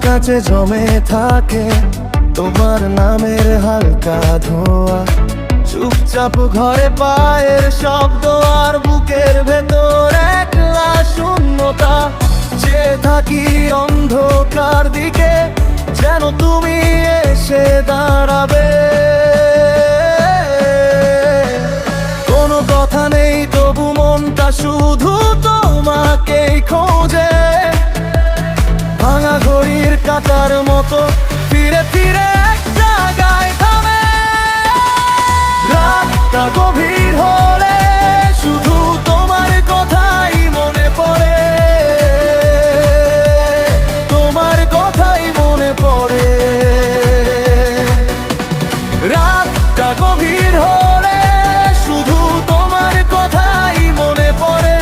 কাছে জমে থাকে তোমার নামের হালকা ধোয়া। চুপচাপ ঘরে পায়ের শব্দ আর বুকের ভেতর একলা শূন্যতা। যে থাকি অন্ধকার দিকে যেন তুমি এসে দাঁড়াবে। কোনো কথা নেই তবু মনটা শুধু তোমাকেই খোঁজে। ভাঙা ঘড়ির কাঁটার মতো ফিরে ফিরে এক জায়গায় থামে। রাতটা গভীর হলে শুধু তোমার কথাই মনে পড়ে, তোমার কথাই মনে পড়ে। রাতটা গভীর হলে শুধু তোমার কথাই মনে পড়ে,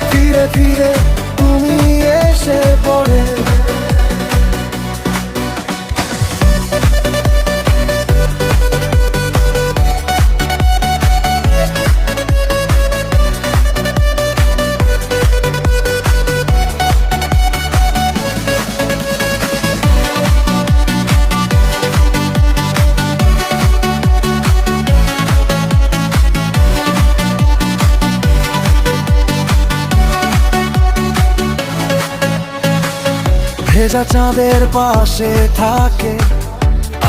ফিরে ফিরে তুমি এসে পড়ে। ভেজা চাঁদের পাশে থাকে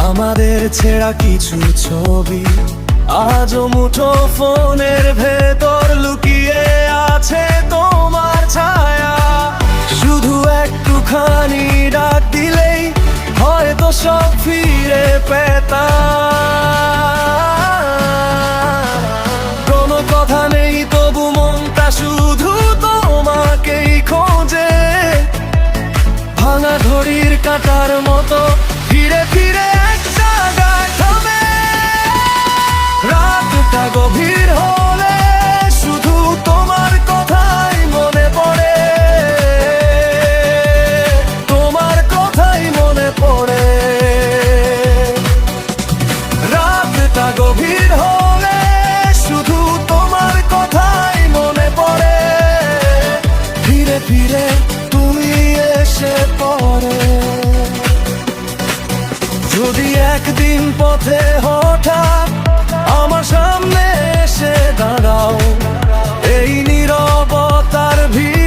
আমাদের ছেঁড়া কিছু ছবি। আজও মুঠো ফোনের ভেতর লুকিয়ে আছে তোমার ছায়া। শুধু একটুখানি ডাক দিলেই হয়তো সব ফিরে পেতাম। কোনো কথা নেই তবু মনটা শুধু তোমাকেই খোঁজে। ভাঙা ঘড়ির কাঁটার মতো ফিরে ফিরে এক জায়গায় থামে। রাতটা গভীর হলে শুধু তোমার কথাই মনে পড়ে, তোমার কথাই মনে পড়ে। রাতটা গভীর হলে শুধু তোমার কথাই মনে পড়ে, ফিরে ফিরে তুমি এসে পড়ে। যদি একদিন পথে হঠাৎ আমার সামনে এসে দাঁড়াও, এই নীরবতার ভিড়